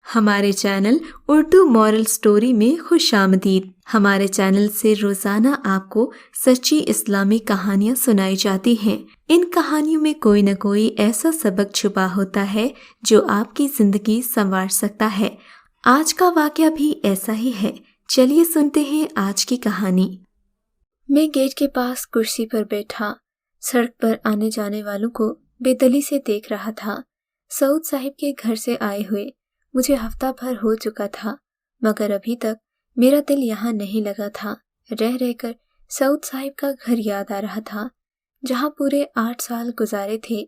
ہمارے channel Urdu moral story میں خوش آمدید۔ ہمارے چینل سے روزانہ آپ کو سچی اسلامی کہانیاں سنائی جاتی ہیں۔ ان کہانیوں میں کوئی نہ کوئی ایسا سبق چھپا ہوتا ہے جو آپ کی زندگی سنوار سکتا ہے۔ آج کا واقعہ بھی ایسا ہی ہے۔ چلیے سنتے ہیں آج کی کہانی۔ میں گیٹ کے پاس کرسی پر بیٹھا سڑک پر آنے جانے والوں کو بے دلی سے دیکھ رہا تھا۔ سعود صاحب کے گھر سے آئے ہوئے مجھے ہفتہ بھر ہو چکا تھا، مگر ابھی تک میرا دل یہاں نہیں لگا تھا۔ رہ رہ کر سعود صاحب کا گھر یاد آ رہا تھا، جہاں پورے 8 سال گزارے تھے۔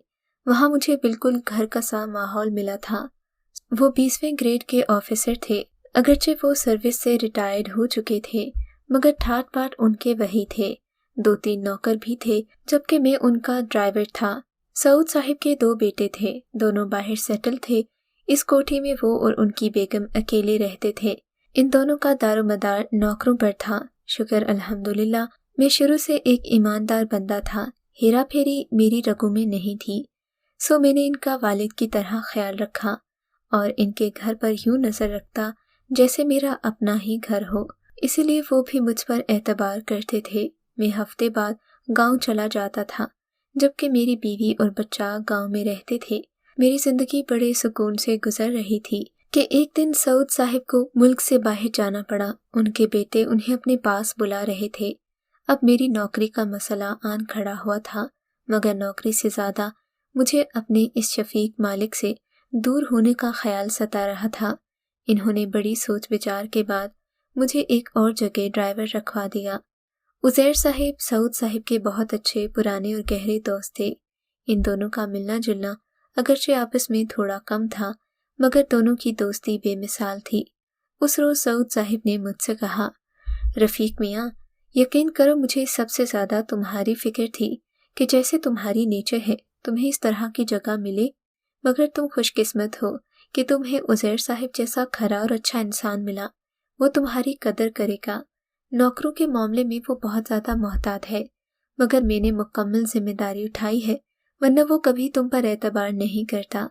وہاں مجھے بالکل گھر کا سا ماحول ملا تھا۔ وہ 20ویں گریڈ کے آفیسر تھے، اگرچہ وہ سروس سے ریٹائرڈ ہو چکے تھے، مگر ٹھاٹ باٹ ان کے وہی تھے۔ 2-3 نوکر بھی تھے، جبکہ میں ان کا ڈرائیور تھا۔ سعود صاحب کے 2 بیٹے تھے، دونوں باہر سیٹل تھے۔ اس کوٹھی میں وہ اور ان کی بیگم اکیلے رہتے تھے۔ ان دونوں کا دار و مدار نوکروں پر تھا۔ شکر الحمدللہ، میں شروع سے ایک ایماندار بندہ تھا، ہیرا پھیری میری رگوں میں نہیں تھی، سو میں نے ان کا والد کی طرح خیال رکھا اور ان کے گھر پر یوں نظر رکھتا جیسے میرا اپنا ہی گھر ہو۔ اسی لیے وہ بھی مجھ پر اعتبار کرتے تھے۔ میں ہفتے بعد گاؤں چلا جاتا تھا، جبکہ میری بیوی اور بچہ گاؤں میں رہتے تھے۔ میری زندگی بڑے سکون سے گزر رہی تھی کہ ایک دن سعود صاحب کو ملک سے باہر جانا پڑا۔ ان کے بیٹے انہیں اپنے پاس بلا رہے تھے۔ اب میری نوکری کا مسئلہ آن کھڑا ہوا تھا، مگر نوکری سے زیادہ مجھے اپنے اس شفیق مالک سے دور ہونے کا خیال ستا رہا تھا۔ انہوں نے بڑی سوچ بچار کے بعد مجھے ایک اور جگہ ڈرائیور رکھوا دیا۔ عزیر صاحب سعود صاحب کے بہت اچھے پرانے اور گہرے دوست تھے۔ ان دونوں کا ملنا جلنا اگرچہ آپس میں تھوڑا کم تھا، مگر دونوں کی دوستی بے مثال تھی۔ اس روز سعود صاحب نے مجھ سے کہا، رفیق میاں، یقین کرو مجھے سب سے زیادہ تمہاری فکر تھی کہ جیسے تمہاری نیچر ہے تمہیں اس طرح کی جگہ ملے، مگر تم خوش قسمت ہو کہ تمہیں عزیر صاحب جیسا کھرا اور اچھا انسان ملا۔ وہ تمہاری قدر کرے گا۔ نوکروں کے معاملے میں وہ بہت زیادہ محتاط ہے، مگر میں نے مکمل ذمہ داری اٹھائی ہے، ورنہ وہ کبھی تم پر اعتبار نہیں کرتا۔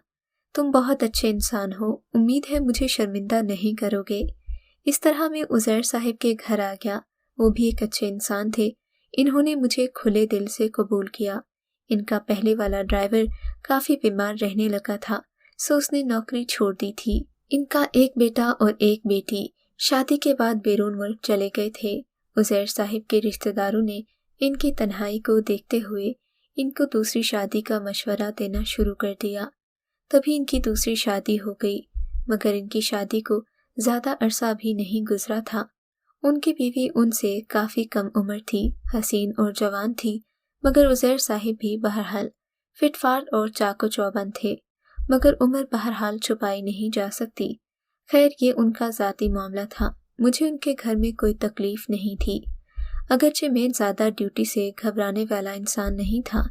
تم بہت اچھے انسان ہو، امید ہے مجھے شرمندہ نہیں کرو گے۔ اس طرح میں عزیر صاحب کے گھر آ گیا۔ وہ بھی ایک اچھے انسان تھے۔ انہوں نے مجھے کھلے دل سے قبول کیا۔ ان کا پہلے والا ڈرائیور کافی بیمار رہنے لگا تھا، سو اس نے نوکری چھوڑ دی تھی۔ ان کا ایک بیٹا اور ایک بیٹی شادی کے بعد بیرون ملک چلے گئے تھے۔ عزیر صاحب کے رشتہ داروں نے ان کی تنہائی کو دیکھتے ہوئے ان کو دوسری شادی کا مشورہ دینا شروع کر دیا۔ تبھی ان کی دوسری شادی ہو گئی، مگر ان کی شادی کو زیادہ عرصہ بھی نہیں گزرا تھا۔ ان کی بیوی ان سے کافی کم عمر تھی، حسین اور جوان تھی، مگر عزیر صاحب بھی بہرحال فٹ فاٹ اور چاق و چوبند تھے، مگر عمر بہرحال چھپائی نہیں جا سکتی۔ خیر یہ ان کا ذاتی معاملہ تھا، مجھے ان کے گھر میں کوئی تکلیف نہیں تھی۔ اگرچہ میں زیادہ ڈیوٹی سے گھبرانے والا انسان نہیں تھا،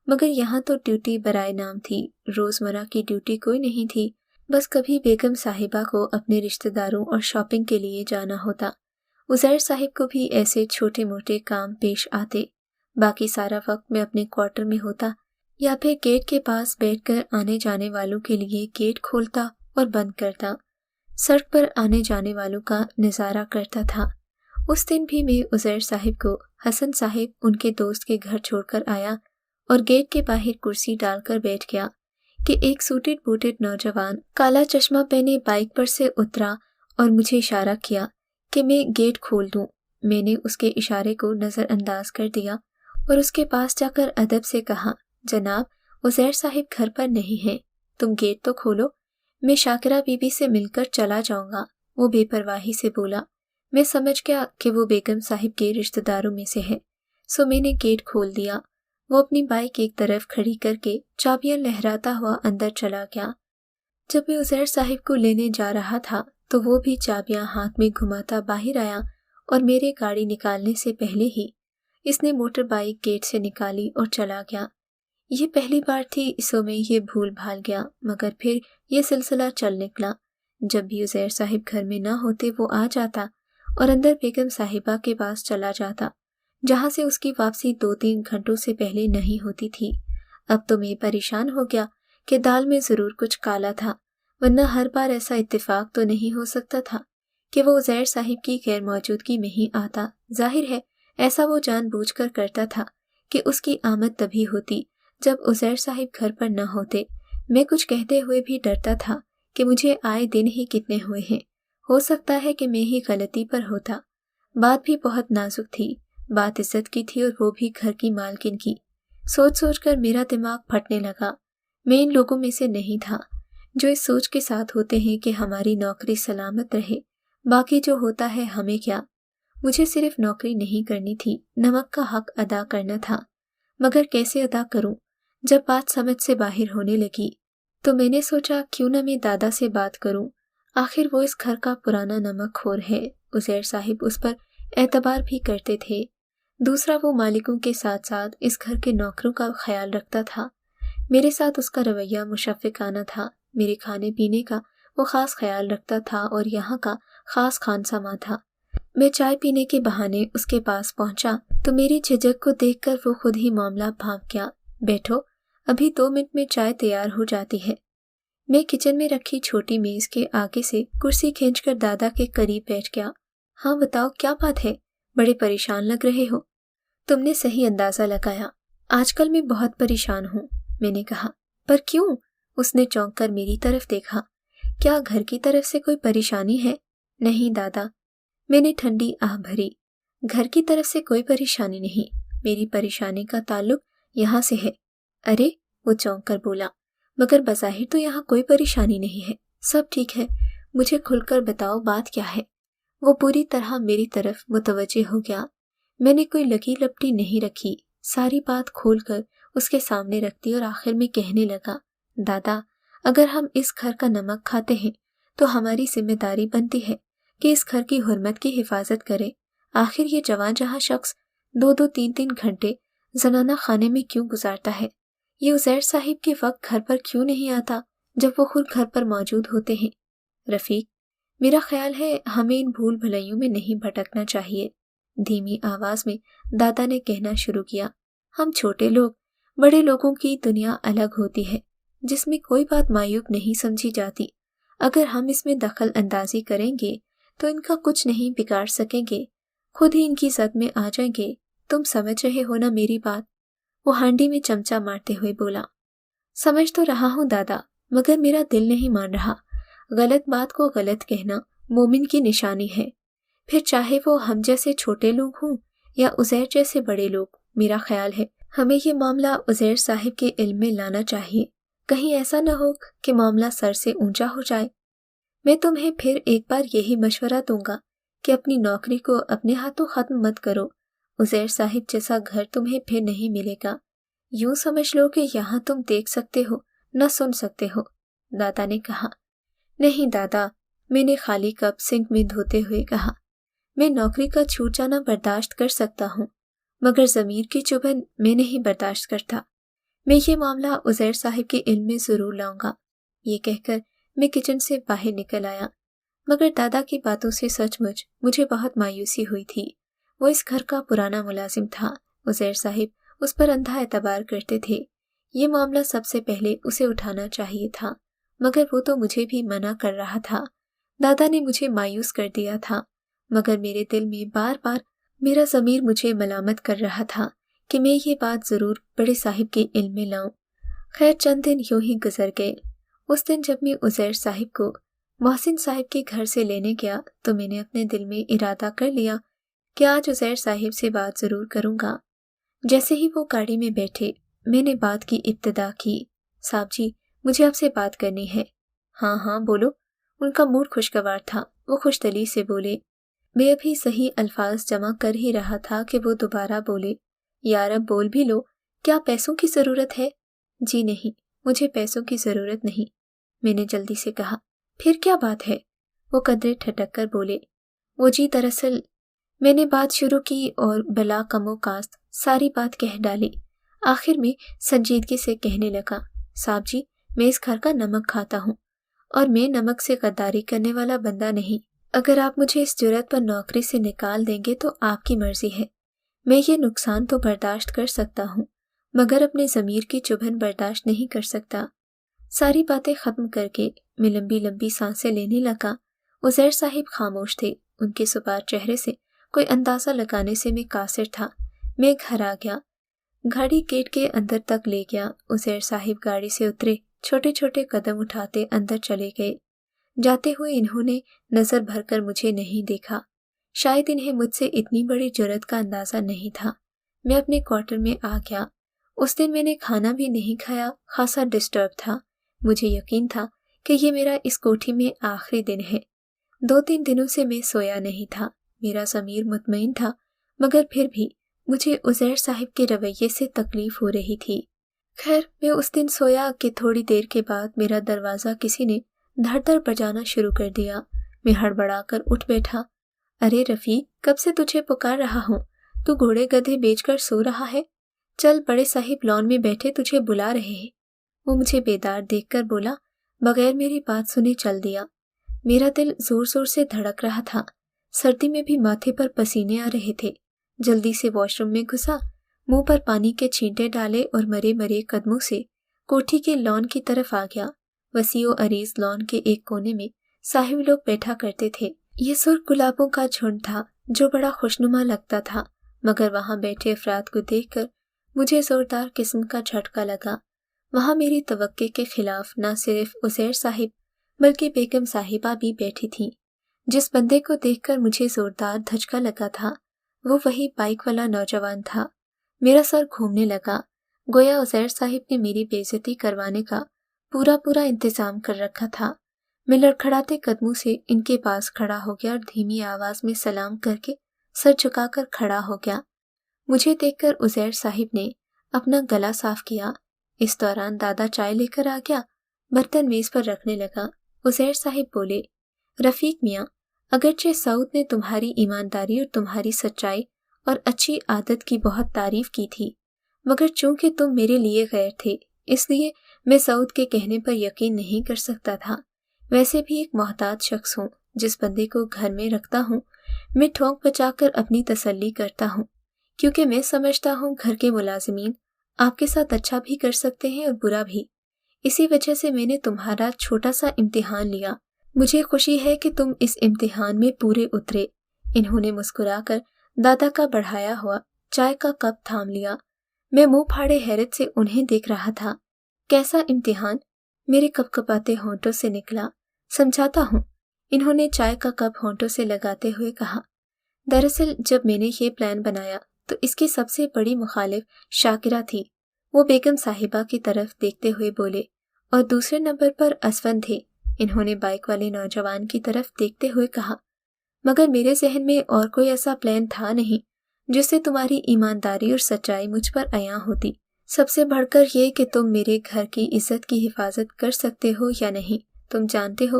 مگر یہاں تو ڈیوٹی برائے نام تھی، روزمرہ کی ڈیوٹی کوئی نہیں تھی۔ بس کبھی بیگم صاحبہ کو اپنے رشتہ داروں اور شاپنگ کے لیے جانا ہوتا، عزیر صاحب کو بھی ایسے چھوٹے موٹے کام پیش آتے۔ باقی سارا وقت میں اپنے کوارٹر میں ہوتا یا پھر گیٹ کے پاس بیٹھ کر آنے جانے والوں کے لیے گیٹ کھولتا اور بند کرتا، سڑک پر آنے جانے والوں کا نظارہ کرتا تھا۔ اس دن بھی میں عزیر صاحب کو حسن صاحب ان کے دوست کے گھر چھوڑ کر آیا اور گیٹ کے باہر کرسی ڈال کر بیٹھ گیا کہ ایک سوٹڈ بوٹڈ نوجوان کالا چشمہ پہنے بائک پر سے اترا اور مجھے اشارہ کیا کہ میں گیٹ کھول دوں۔ میں نے اس کے اشارے کو نظر انداز کر دیا اور اس کے پاس جا کر ادب سے کہا، جناب عزیر صاحب گھر پر نہیں ہیں، تم گیٹ تو کھولو، میں شاکرہ بی بی سے مل کر چلا جاؤں گا۔ وہ بے پرواہی سے بولا۔ میں سمجھ گیا کہ وہ بیگم صاحب کے رشتہ داروں میں سے ہے، سو میں نے گیٹ کھول دیا۔ وہ اپنی بائک ایک طرف کھڑی کر کے چابیاں لہراتا ہوا اندر چلا گیا۔ جب میں عزیر صاحب کو لینے جا رہا تھا تو وہ بھی چابیاں ہاتھ میں گھماتا باہر آیا اور میرے گاڑی نکالنے سے پہلے ہی اس نے موٹر بائک گیٹ سے نکالی اور چلا گیا۔ یہ پہلی بار تھی، سو میں یہ بھول بھال گیا، مگر پھر یہ سلسلہ چل نکلا۔ جب بھی عزیر صاحب گھر میں نہ ہوتے وہ آ جاتا اور اندر بیگم صاحبہ کے پاس چلا جاتا، جہاں سے اس کی واپسی 2-3 گھنٹوں سے پہلے نہیں ہوتی تھی۔ اب تو میں پریشان ہو گیا کہ دال میں ضرور کچھ کالا تھا، ورنہ ہر بار ایسا اتفاق تو نہیں ہو سکتا تھا کہ وہ عزیر صاحب کی غیر موجودگی میں ہی آتا۔ ظاہر ہے ایسا وہ جان بوجھ کر کرتا تھا کہ اس کی آمد تبھی ہوتی جب عزیر صاحب گھر پر نہ ہوتے۔ میں کچھ کہتے ہوئے بھی ڈرتا تھا کہ مجھے آئے دن ہی کتنے ہوئے ہیں، ہو سکتا ہے کہ میں ہی غلطی پر ہوتا۔ بات بھی بہت نازک تھی، بات عزت کی تھی اور وہ بھی گھر کی مالکن کی۔ سوچ سوچ کر میرا دماغ پھٹنے لگا۔ میں ان لوگوں میں سے نہیں تھا جو اس سوچ کے ساتھ ہوتے ہیں کہ ہماری نوکری سلامت رہے، باقی جو ہوتا ہے ہمیں کیا۔ مجھے صرف نوکری نہیں کرنی تھی، نمک کا حق ادا کرنا تھا، مگر کیسے ادا کروں؟ جب بات سمجھ سے باہر ہونے لگی تو میں نے سوچا کیوں نہ میں دادا سے بات کروں، آخر وہ اس گھر کا پرانا نمک خور ہے۔ عزیر صاحب اس پر اعتبار بھی کرتے تھے، دوسرا وہ مالکوں کے ساتھ ساتھ اس گھر کے نوکروں کا خیال رکھتا تھا۔ میرے ساتھ اس کا رویہ مشفقانہ تھا، میرے کھانے پینے کا وہ خاص خیال رکھتا تھا اور یہاں کا خاص خان سما تھا۔ میں چائے پینے کے بہانے اس کے پاس پہنچا تو میری جھجک کو دیکھ کر وہ خود ہی معاملہ بھانپ گیا۔ بیٹھو، ابھی 2 منٹ میں چائے تیار ہو جاتی ہے۔ میں کچن میں رکھی چھوٹی میز کے آگے سے کرسی کھینچ کر دادا کے قریب بیٹھ گیا۔ ہاں بتاؤ کیا بات ہے، بڑے پریشان لگ رہے ہو۔ تم نے صحیح اندازہ لگایا، آج کل میں بہت پریشان ہوں، میں نے کہا۔ پر کیوں؟ اس نے چونک کر میری طرف دیکھا۔ کیا گھر کی طرف سے کوئی پریشانی ہے؟ نہیں دادا، میں نے ٹھنڈی آہ بھری۔ گھر کی طرف سے کوئی پریشانی نہیں، میری پریشانی کا تعلق یہاں سے ہے۔ ارے، وہ چونک کر بولا، مگر بظاہر تو یہاں کوئی پریشانی نہیں ہے، سب ٹھیک ہے، مجھے کھل کر بتاؤ بات کیا ہے۔ وہ پوری طرح میری طرف متوجہ ہو گیا۔ میں نے کوئی لگی لپٹی نہیں رکھی، ساری بات کھول کر اس کے سامنے رکھ دی اور آخر میں کہنے لگا، دادا، اگر ہم اس گھر کا نمک کھاتے ہیں تو ہماری ذمہ داری بنتی ہے کہ اس گھر کی حرمت کی حفاظت کرے۔ آخر یہ جوان جہاں شخص 2 3 گھنٹے زنانہ خانے میں کیوں گزارتا ہے؟ یہ عزیر صاحب کے وقت گھر پر کیوں نہیں آتا جب وہ خود گھر پر موجود ہوتے ہیں؟ رفیق، میرا خیال ہے ہمیں ان بھول بھلائیوں میں نہیں بھٹکنا چاہیے، دھیمی آواز میں دادا نے کہنا شروع کیا۔ ہم چھوٹے لوگ، بڑے لوگوں کی دنیا الگ ہوتی ہے جس میں کوئی بات معیوب نہیں سمجھی جاتی۔ اگر ہم اس میں دخل اندازی کریں گے تو ان کا کچھ نہیں بگاڑ سکیں گے، خود ہی ان کی زد میں آ جائیں گے۔ تم سمجھ رہے ہو نا میری بات؟ وہ ہانڈی میں چمچہ مارتے ہوئے بولا۔ سمجھ تو رہا ہوں دادا، مگر میرا دل نہیں مان رہا۔ غلط بات کو غلط کہنا مومن کی نشانی ہے، پھر چاہے وہ ہم جیسے چھوٹے لوگ ہوں یا عزیر جیسے بڑے لوگ۔ میرا خیال ہے ہمیں یہ معاملہ عزیر صاحب کے علم میں لانا چاہیے، کہیں ایسا نہ ہو کہ معاملہ سر سے اونچا ہو جائے۔ میں تمہیں پھر ایک بار یہی مشورہ دوں گا کہ اپنی نوکری کو اپنے ہاتھوں ختم مت کرو، عزیر صاحب جیسا گھر تمہیں پھر نہیں ملے گا۔ یوں سمجھ لو کہ یہاں تم دیکھ سکتے ہو نہ سن سکتے ہو، دادا نے کہا۔ نہیں دادا، میں نے خالی کپ سنک میں دھوتے ہوئے کہا، میں نوکری کا چھوٹ جانا برداشت کر سکتا ہوں، مگر ضمیر کی چبھن میں نہیں برداشت کرتا۔ میں یہ معاملہ عزیر صاحب کے علم میں ضرور لاؤں گا۔ یہ کہہ کر میں کچن سے باہر نکل آیا، مگر دادا کی باتوں سے سچ مچ مجھے بہت مایوسی ہوئی تھی۔ وہ اس گھر کا پرانا ملازم تھا، عزیر صاحب اس پر اندھا اعتبار کرتے تھے۔ یہ معاملہ سب سے پہلے اسے اٹھانا چاہیے تھا، مگر وہ تو مجھے بھی منع کر رہا تھا۔ دادا نے مجھے مایوس کر دیا تھا، مگر میرے دل میں بار بار میرا ضمیر مجھے ملامت کر رہا تھا کہ میں یہ بات ضرور بڑے صاحب کے علم میں لاؤں۔ خیر چند دن یوں ہی گزر گئے۔ اس دن جب میں عزیر صاحب کو محسن صاحب کے گھر سے لینے گیا تو میں نے اپنے دل میں ارادہ کر لیا کہ آج عزیر صاحب سے بات ضرور کروں گا۔ جیسے ہی وہ گاڑی میں بیٹھے میں نے بات کی ابتدا کی۔ صاحب جی، مجھے آپ سے بات کرنی ہے۔ ہاں ہاں بولو۔ ان کا موڈ خوشگوار تھا، وہ خوش دلی سے بولے۔ میں ابھی صحیح الفاظ جمع کر ہی رہا تھا کہ وہ دوبارہ بولے، یار اب بول بھی لو، کیا پیسوں کی ضرورت ہے؟ جی نہیں، مجھے پیسوں کی ضرورت نہیں، میں نے جلدی سے کہا۔ پھر کیا بات ہے؟ وہ قدرے ٹھٹک کر بولے۔ وہ جی دراصل، میں نے بات شروع کی اور بلا کم و کاست ساری بات کہہ ڈالی۔ آخر میں سنجیدگی سے کہنے لگا، صاحب جی، میں اس گھر کا نمک کھاتا ہوں اور میں نمک سے غداری کرنے والا بندہ نہیں۔ اگر آپ مجھے اس جرات پر نوکری سے نکال دیں گے تو آپ کی مرضی ہے، میں یہ نقصان تو برداشت کر سکتا ہوں، مگر اپنے ضمیر کی چبھن برداشت نہیں کر سکتا۔ ساری باتیں ختم کر کے میں لمبی لمبی سانسیں لینے لگا۔ عزیر صاحب خاموش تھے، ان کے سپار چہرے سے کوئی اندازہ لگانے سے میں قاصر تھا۔ میں گھر آ گیا، گاڑی گیٹ کے اندر تک لے گیا۔ عزیر صاحب گاڑی سے اترے، چھوٹے چھوٹے قدم اٹھاتے اندر چلے گئے۔ جاتے ہوئے انہوں نے نظر بھر کر مجھے نہیں دیکھا، شاید انہیں مجھ سے اتنی بڑی جرأت کا اندازہ نہیں تھا۔ میں اپنے کوارٹر میں آ گیا۔ اس دن میں نے کھانا بھی نہیں کھایا، خاصا ڈسٹرب تھا۔ مجھے یقین تھا کہ یہ میرا اس کوٹھی میں آخری دن ہے۔ 2-3 دنوں سے میں سویا نہیں تھا، میرا ضمیر مطمئن تھا، مگر پھر بھی مجھے عزیر صاحب کے رویے سے تکلیف ہو رہی تھی۔ خیر، میں اس دن سویا کہ تھوڑی دیر کے بعد میرا دروازہ کسی نے دھڑ دھڑ بجانا شروع کر دیا۔ میں ہڑبڑا کر اٹھ بیٹھا۔ ارے رفیق، کب سے تجھے پکار رہا ہوں، تو گھوڑے گدھے بیچ کر سو رہا ہے؟ چل، بڑے صاحب لان میں بیٹھے تجھے بلا رہے ہیں۔ وہ مجھے بیدار دیکھ کر بولا، بغیر میری بات سنے چل دیا۔ میرا دل زور زور سے دھڑک رہا تھا، سردی میں بھی ماتھے پر پسینے آ رہے تھے۔ جلدی سے واش روم میں گھسا، منہ پر پانی کے چھینٹے ڈالے اور مرے مرے قدموں سے کوٹھی کے لان کی طرف آ گیا۔ وسیع و عریض لان کے ایک کونے میں صاحب لوگ بیٹھا کرتے تھے۔ یہ سرخ گلابوں کا جھنڈ تھا جو بڑا خوشنما لگتا تھا، مگر وہاں بیٹھے افراد کو دیکھ کر مجھے زوردار قسم کا جھٹکا لگا۔ وہاں میری توقع کے خلاف نہ صرف عزیر صاحب بلکہ بیگم صاحبہ بھی بیٹھی تھیں۔ جس بندے کو دیکھ کر مجھے زوردار دھچکا لگا تھا وہ وہی بائک والا نوجوان تھا۔ میرا سر گھومنے لگا، گویا عزیر صاحب نے میری بے عزتی کروانے کا پورا انتظام کر رکھا تھا۔ میں لڑکھڑاتے قدموں سے ان کے پاس کھڑا ہو گیا اور دھیمی آواز میں سلام کر کے سر جھکا کر کھڑا ہو گیا۔ مجھے دیکھ کر عزیر صاحب نے اپنا گلا صاف کیا۔ اس دوران دادا چائے لے کر آ گیا، برتن میز پر رکھنے لگا۔ عزیر صاحب بولے، رفیق میاں، اگرچہ سعود نے تمہاری ایمانداری اور تمہاری سچائی اور اچھی عادت کی بہت تعریف کی تھی، مگر چونکہ تم میرے لیے غیر تھے اس لیے میں سعود کے کہنے پر یقین نہیں کر سکتا تھا۔ ویسے بھی ایک محتاط شخص ہوں، جس بندے کو گھر میں رکھتا ہوں میں ٹھونک بچا کر اپنی تسلی کرتا ہوں، کیونکہ میں سمجھتا ہوں گھر کے ملازمین آپ کے ساتھ اچھا بھی کر سکتے ہیں اور برا بھی۔ اسی وجہ سے میں نے تمہارا چھوٹا سا امتحان لیا۔ مجھے خوشی ہے کہ تم اس امتحان میں پورے اترے۔ انہوں نے مسکرا کر دادا کا بڑھایا ہوا چائے کا کپ تھام لیا۔ میں منہ پھاڑے حیرت سے انہیں دیکھ رہا تھا۔ کیسا امتحان؟ میرے کپکپاتے ہونٹوں سے نکلا۔ سمجھاتا ہوں، انہوں نے چائے کا کپ ہونٹوں سے لگاتے ہوئے کہا۔ دراصل جب میں نے یہ پلان بنایا تو اس کی سب سے بڑی مخالف شاکرہ تھی۔ وہ بیگم صاحبہ کی طرف دیکھتے ہوئے بولے، اور دوسرے نمبر پر اسفند تھے۔ انہوں نے بائک والے نوجوان کی طرف دیکھتے ہوئے کہا، مگر میرے ذہن میں اور کوئی ایسا پلان تھا نہیں جس سے تمہاری ایمانداری اور سچائی مجھ پر عیاں ہوتی۔ سب سے بڑھ کر یہ کہ تم میرے گھر کی عزت کی حفاظت کر سکتے ہو یا نہیں۔ تم جانتے ہو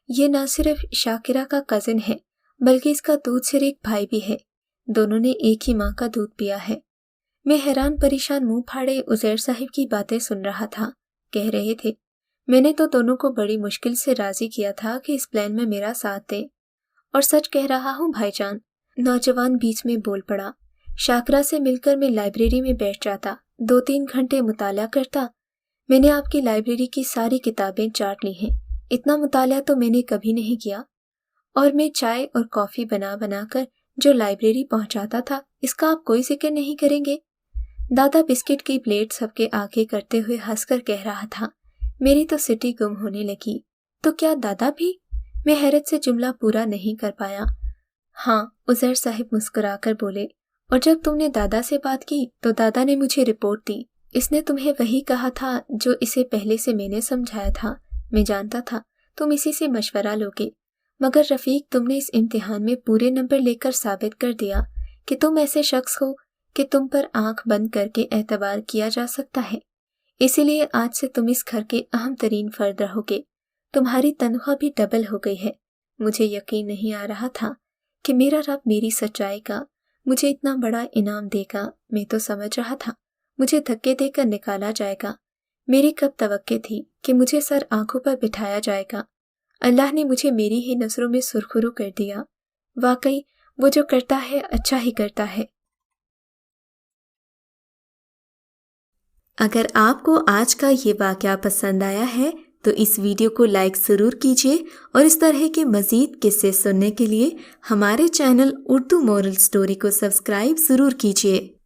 یہ نہ صرف شاکرہ کا کزن ہے بلکہ اس کا دودھ سے ایک بھائی بھی ہے، دونوں نے ایک ہی ماں کا دودھ پیا ہے۔ میں حیران پریشان منہ پھاڑے عزیر صاحب کی باتیں سن رہا تھا۔ کہہ رہے تھے، میں نے تو دونوں کو بڑی مشکل سے راضی کیا تھا کہ اس پلان میں میرا ساتھ دیں، اور سچ کہہ رہا ہوں بھائی جان۔ نوجوان بیچ میں بول پڑا، شاکرہ سے مل کر میں لائبریری میں بیٹھ جاتا، 2-3 گھنٹے مطالعہ کرتا۔ میں نے آپ کی لائبریری کی ساری کتابیں چاٹ لی ہیں، اتنا مطالعہ تو میں نے کبھی نہیں کیا، اور میں چائے اور کافی بنا بنا کر جو لائبریری پہنچاتا تھا اس کا آپ کوئی ذکر نہیں کریں گے؟ دادا بسکٹ کی پلیٹ سب کے آگے کرتے ہوئے ہنس کر کہہ رہا تھا۔ میری تو سٹی گم ہونے لگی۔ تو کیا دادا بھی؟ میں حیرت سے جملہ پورا نہیں کر پایا۔ ہاں، عزیر صاحب مسکرا کر بولے، اور جب تم نے دادا سے بات کی تو دادا نے مجھے رپورٹ دی۔ اس نے تمہیں وہی کہا تھا جو اسے پہلے سے میں نے سمجھایا تھا۔ میں جانتا تھا تم اسی سے مشورہ لوگے، مگر رفیق تم نے اس امتحان میں پورے نمبر لے کر ثابت کر دیا کہ تم ایسے شخص ہو کہ تم پر آنکھ بند کر کے اعتبار کیا جا سکتا ہے۔ اسی لیے آج سے تم اس گھر کے اہم ترین فرد رہو گے۔ تمہاری تنخواہ بھی ڈبل ہو گئی ہے۔ مجھے یقین نہیں آ رہا تھا کہ میرا رب میری سچائی کا مجھے اتنا بڑا انعام دے گا۔ میں تو سمجھ رہا تھا مجھے دھکے دے کر نکالا جائے گا۔ میری کب توقع تھی کہ مجھے سر آنکھوں پر بٹھایا جائے گا۔ اللہ نے مجھے میری ہی نظروں میں سرخرو کر دیا۔ واقعی وہ جو کرتا ہے اچھا ہی کرتا ہے۔ اگر آپ کو آج کا یہ واقعہ پسند آیا ہے تو اس ویڈیو کو لائک ضرور کیجیے اور اس طرح کے مزید قصے سننے کے لیے ہمارے چینل اردو مورل سٹوری کو سبسکرائب ضرور کیجیے۔